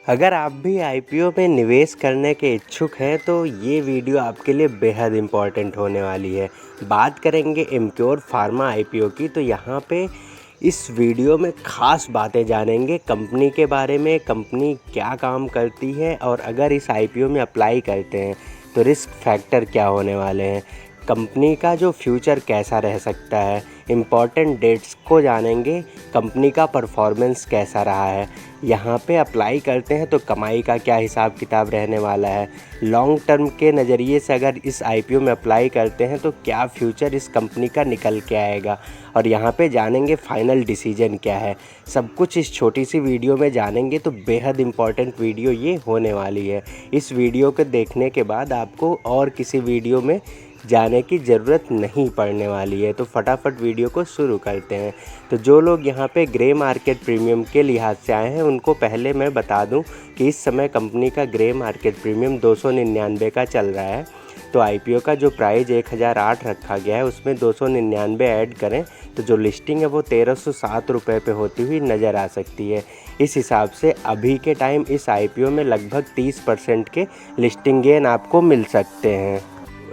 अगर आप भी आईपीओ में निवेश करने के इच्छुक हैं तो ये वीडियो आपके लिए बेहद इम्पॉर्टेंट होने वाली है। बात करेंगे एमक्योर फार्मा आईपीओ की, तो यहाँ पे इस वीडियो में ख़ास बातें जानेंगे कंपनी के बारे में, कंपनी क्या काम करती है और अगर इस आईपीओ में अप्लाई करते हैं तो रिस्क फैक्टर क्या होने वाले हैं, कंपनी का जो फ्यूचर कैसा रह सकता है, इम्पॉर्टेंट डेट्स को जानेंगे, कंपनी का परफॉर्मेंस कैसा रहा है, यहाँ पे अप्लाई करते हैं तो कमाई का क्या हिसाब किताब रहने वाला है, लॉन्ग टर्म के नज़रिए से अगर इस आईपीओ में अप्लाई करते हैं तो क्या फ्यूचर इस कंपनी का निकल के आएगा और यहाँ पे जानेंगे फाइनल डिसीजन क्या है। सब कुछ इस छोटी सी वीडियो में जानेंगे, तो बेहद इम्पॉर्टेंट वीडियो ये होने वाली है। इस वीडियो को देखने के बाद आपको और किसी वीडियो में जाने की ज़रूरत नहीं पड़ने वाली है। तो फटाफट वीडियो को शुरू करते हैं। तो जो लोग यहाँ पे ग्रे मार्केट प्रीमियम के लिहाज से आए हैं उनको पहले मैं बता दूं कि इस समय कंपनी का ग्रे मार्केट प्रीमियम 299 का चल रहा है। तो आईपीओ का जो प्राइस 1008 रखा गया है उसमें 299 ऐड करें तो जो लिस्टिंग है वो 1307 रुपये पे होती हुई नज़र आ सकती है। इस हिसाब से अभी के टाइम इस आईपीओ में लगभग 30% के लिस्टिंग गेन आपको मिल सकते हैं।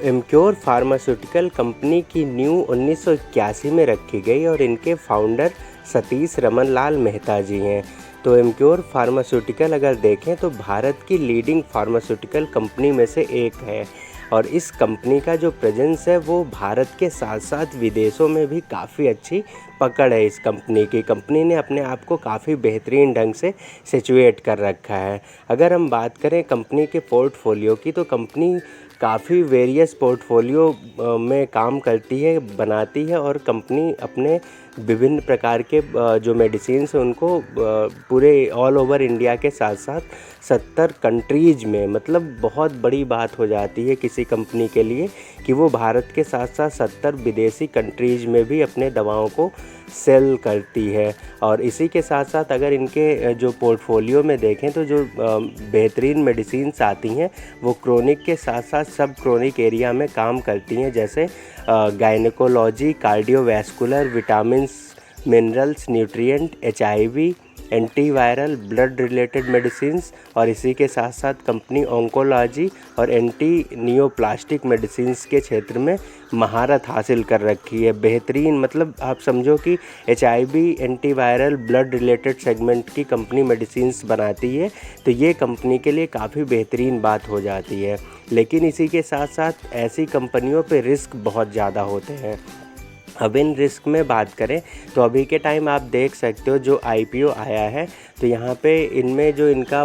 एमक्योर फार्मास्यूटिकल कंपनी की न्यू 1981 में रखी गई और इनके फाउंडर सतीश रमन लाल मेहता जी हैं। तो एमक्योर फार्मास्यूटिकल अगर देखें तो भारत की लीडिंग फार्मास्यूटिकल कंपनी में से एक है और इस कंपनी का जो प्रेजेंस है वो भारत के साथ साथ विदेशों में भी काफ़ी अच्छी पकड़ है। इस कंपनी ने अपने आप को काफ़ी बेहतरीन ढंग से सिचुएट कर रखा है। अगर हम बात करें कंपनी के पोर्टफोलियो की, तो कंपनी काफ़ी वेरियस पोर्टफोलियो में काम करती है, बनाती है और कंपनी अपने विभिन्न प्रकार के जो मेडिसिन्स हैं उनको पूरे ऑल ओवर इंडिया के साथ साथ 70 कंट्रीज़ में, मतलब बहुत बड़ी बात हो जाती है किसी कंपनी के लिए कि वो भारत के साथ साथ 70 विदेशी कंट्रीज़ में भी अपने दवाओं को सेल करती है। और इसी के साथ साथ अगर इनके जो पोर्टफोलियो में देखें तो जो बेहतरीन मेडिसिन्स आती हैं वो क्रोनिक के साथ साथ सब क्रोनिक एरिया में काम करती हैं, जैसे gynaecology, cardiovascular, vitamins, minerals, nutrient, HIV, antiviral, blood related medicines और इसी के साथ साथ कंपनी ऑन्कोलॉजी और एंटी नियोप्लास्टिक मेडिसिन्स के क्षेत्र में महारत हासिल कर रखी है। बेहतरीन, मतलब आप समझो कि HIV, antiviral, blood related segment की कंपनी मेडिसिन्स बनाती है, तो ये कंपनी के लिए काफ़ी बेहतरीन बात हो जाती है। लेकिन इसी के साथ साथ ऐसी कंपनियों पे रिस्क बहुत ज़्यादा होते हैं। अब इन रिस्क में बात करें तो अभी के टाइम आप देख सकते हो जो आईपीओ आया है तो यहाँ पे इनमें जो इनका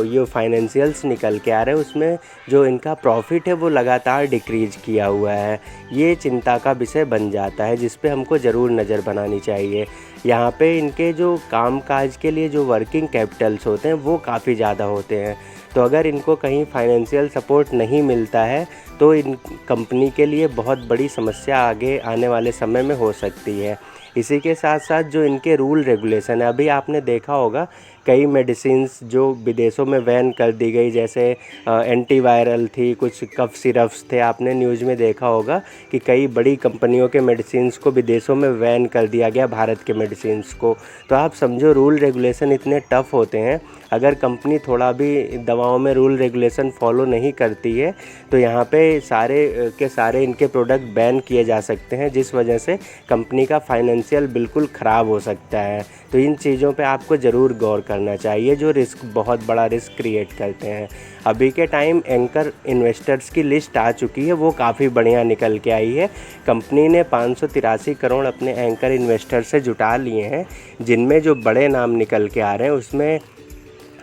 ये फाइनेंशियल्स निकल के आ रहे हैं उसमें जो इनका प्रॉफिट है वो लगातार डिक्रीज किया हुआ है। ये चिंता का विषय बन जाता है जिस पे हमको ज़रूर नज़र बनानी चाहिए। यहाँ पे इनके जो कामकाज के लिए जो वर्किंग कैपिटल्स होते हैं वो काफ़ी ज़्यादा होते हैं, तो अगर इनको कहीं फाइनेंशियल सपोर्ट नहीं मिलता है तो इन कंपनी के लिए बहुत बड़ी समस्या आगे आने वाले समय में हो सकती है। इसी के साथ साथ जो इनके रूल रेगुलेशन है, अभी आपने देखा होगा कई मेडिसिन्स जो विदेशों में बैन कर दी गई, जैसे एंटीवायरल थी, कुछ कफ सिरप्स थे, आपने न्यूज़ में देखा होगा कि कई बड़ी कंपनियों के मेडिसिन्स को विदेशों में बैन कर दिया गया, भारत के मेडिसिन्स को। तो आप समझो रूल रेगुलेशन इतने टफ़ होते हैं, अगर कंपनी थोड़ा भी दवाओं में रूल रेगुलेशन फॉलो नहीं करती है तो यहाँ पे सारे के सारे इनके प्रोडक्ट बैन किए जा सकते हैं, जिस वजह से कंपनी का फाइनेंशियल बिल्कुल ख़राब हो सकता है। तो इन चीज़ों पे आपको ज़रूर गौर करना चाहिए जो रिस्क, बहुत बड़ा रिस्क क्रिएट करते हैं। अभी के टाइम एंकर इन्वेस्टर्स की लिस्ट आ चुकी है, वो काफ़ी बढ़िया निकल के आई है। कंपनी ने 583 करोड़ अपने एंकर इन्वेस्टर से जुटा लिए हैं, जिनमें जो बड़े नाम निकल के आ रहे हैं उसमें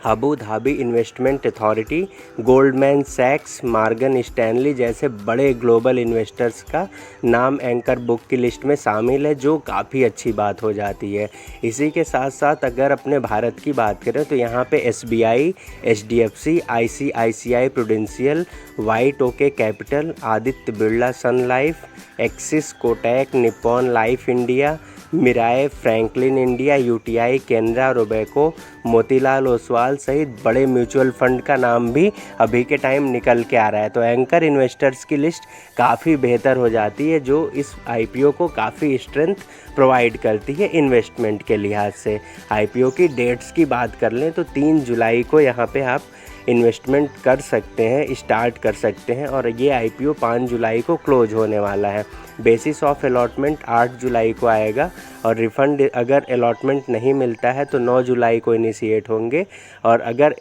Abu Dhabi investment authority, Goldman सैक्स, मॉर्गन स्टैनली जैसे बड़े ग्लोबल इन्वेस्टर्स का नाम एंकर बुक की लिस्ट में शामिल है, जो काफ़ी अच्छी बात हो जाती है। इसी के साथ साथ अगर अपने भारत की बात करें तो यहाँ पे SBI, HDFC, ICICI Prudential, White Oak Capital, Aditya Birla Sun Life, Axis, Kotak, Nippon Life India, Mirae, Franklin India, UTI, Canara, Robeco, Motilal Oswal सहित बड़े म्यूचुअल फंड का नाम भी अभी के टाइम निकल के आ रहा है। तो एंकर इन्वेस्टर्स की लिस्ट काफ़ी बेहतर हो जाती है, जो इस आईपीओ को काफ़ी स्ट्रेंथ प्रोवाइड करती है इन्वेस्टमेंट के लिहाज से। आईपीओ की डेट्स की बात कर लें तो 3 जुलाई को यहाँ पे आप इन्वेस्टमेंट कर सकते हैं, स्टार्ट कर सकते हैं, और ये आईपीओ 5 जुलाई को क्लोज होने वाला है। बेसिस ऑफ अलॉटमेंट 8 जुलाई को आएगा, और रिफ़ंड अगर अलॉटमेंट नहीं मिलता है तो 9 जुलाई को इनिशिएट होंगे, और अगर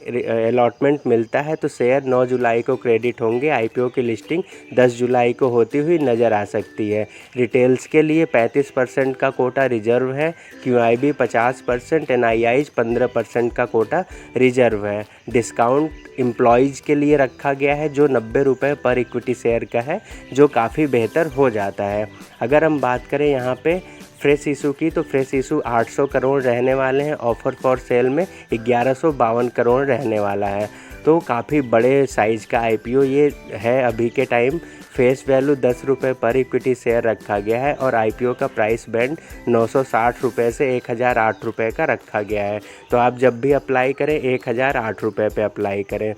अलॉटमेंट मिलता है तो शेयर 9 जुलाई को क्रेडिट होंगे। आईपीओ की लिस्टिंग 10 जुलाई को होती हुई नज़र आ सकती है। रिटेल्स के लिए 35% का कोटा रिजर्व है, क्यूआईबी 50%, एनआईआईज 15% का कोटा रिजर्व है। डिस्काउंट एम्प्लॉयज़ के लिए रखा गया है जो 90 रुपये पर इक्विटी शेयर का है, जो काफ़ी बेहतर हो जाता है। अगर हम बात करें यहाँ पे फ्रेश इशू की, तो फ्रेश इशू 800 करोड़ रहने वाले हैं। ऑफ़र फॉर सेल में 1152 करोड़ रहने वाला है। तो काफ़ी बड़े साइज़ का आईपीओ ये है अभी के टाइम। फेस वैल्यू 10 रुपये पर इक्विटी शेयर रखा गया है, और आईपीओ का प्राइस बैंड 960 रुपये से 1008 रुपये का रखा गया है। तो आप जब भी अप्लाई करें 1008 रुपये पे अप्लाई करें।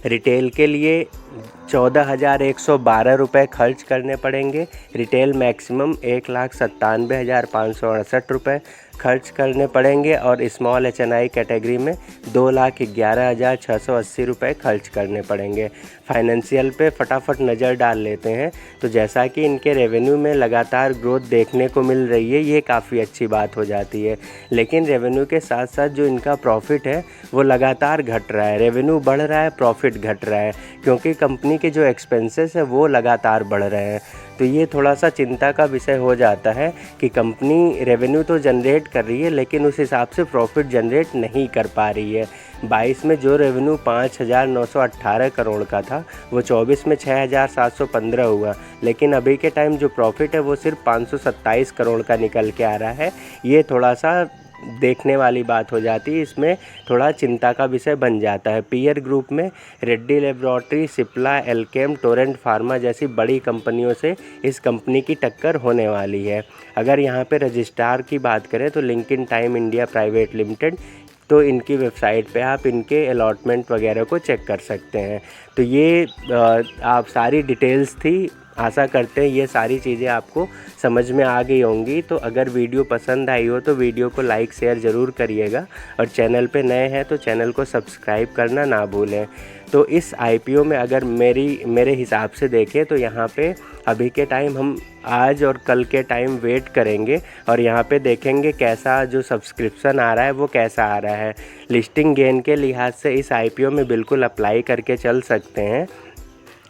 रिटेल के लिए 14,112 रुपये खर्च करने पड़ेंगे। रिटेल मैक्सिमम 1,97,568 रुपये खर्च करने पड़ेंगे, और स्मॉल एचएनआई कैटेगरी में 2,11,680 रुपये खर्च करने पड़ेंगे। फाइनेंशियल पे फटाफट नज़र डाल लेते हैं। तो जैसा कि इनके रेवेन्यू में लगातार ग्रोथ देखने को मिल रही है, ये काफ़ी अच्छी बात हो जाती है। लेकिन रेवेन्यू के साथ साथ जो इनका प्रॉफिट है वो लगातार घट रहा है। रेवेन्यू बढ़ रहा है, प्रॉफिट घट रहा है, क्योंकि कंपनी के जो एक्सपेंसेस है वो लगातार बढ़ रहे हैं। तो ये थोड़ा सा चिंता का विषय हो जाता है कि कंपनी रेवेन्यू तो जनरेट कर रही है, लेकिन उस हिसाब से प्रॉफिट जनरेट नहीं कर पा रही है। 22 में जो रेवेन्यू 5,918 करोड़ का था, वो 24 में 6,715 हुआ, लेकिन अभी के टाइम जो प्रॉफिट है वो सिर्फ 527 करोड़ का निकल के आ रहा है। ये थोड़ा सा देखने वाली बात हो जाती है, इसमें थोड़ा चिंता का विषय बन जाता है। पीयर ग्रुप में Reddy laboratory, Cipla, Alkem, Torrent pharma जैसी बड़ी कंपनियों से इस कंपनी की टक्कर होने वाली है। अगर यहाँ पे रजिस्ट्रार की बात करें तो Linkin Time India Private Limited, तो इनकी वेबसाइट पे आप इनके अलॉटमेंट वगैरह को चेक कर सकते हैं। तो ये आप सारी डिटेल्स थी। आशा करते हैं ये सारी चीज़ें आपको समझ में आ गई होंगी। तो अगर वीडियो पसंद आई हो तो वीडियो को लाइक शेयर ज़रूर करिएगा, और चैनल पे नए हैं तो चैनल को सब्सक्राइब करना ना भूलें। तो इस आईपीओ में अगर मेरे हिसाब से देखें तो यहाँ पे अभी के टाइम हम आज और कल के टाइम वेट करेंगे, और यहाँ पे देखेंगे कैसा जो सब्सक्रिप्शन आ रहा है वो कैसा आ रहा है। लिस्टिंग गेन के लिहाज से इस आईपीओ में बिल्कुल अप्लाई करके चल सकते हैं।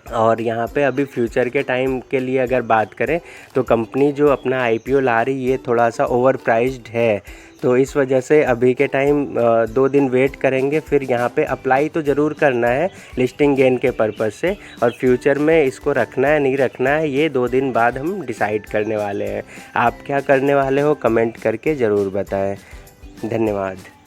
और यहाँ पे अभी फ्यूचर के टाइम के लिए अगर बात करें तो कंपनी जो अपना आईपीओ ला रही है ये थोड़ा सा ओवर प्राइस्ड है। तो इस वजह से अभी के टाइम 2 दिन वेट करेंगे, फिर यहाँ पे अप्लाई तो ज़रूर करना है लिस्टिंग गेन के पर्पज़ से, और फ्यूचर में इसको रखना है नहीं रखना है ये 2 दिन बाद हम डिसाइड करने वाले हैं। आप क्या करने वाले हो कमेंट करके ज़रूर बताएं। धन्यवाद।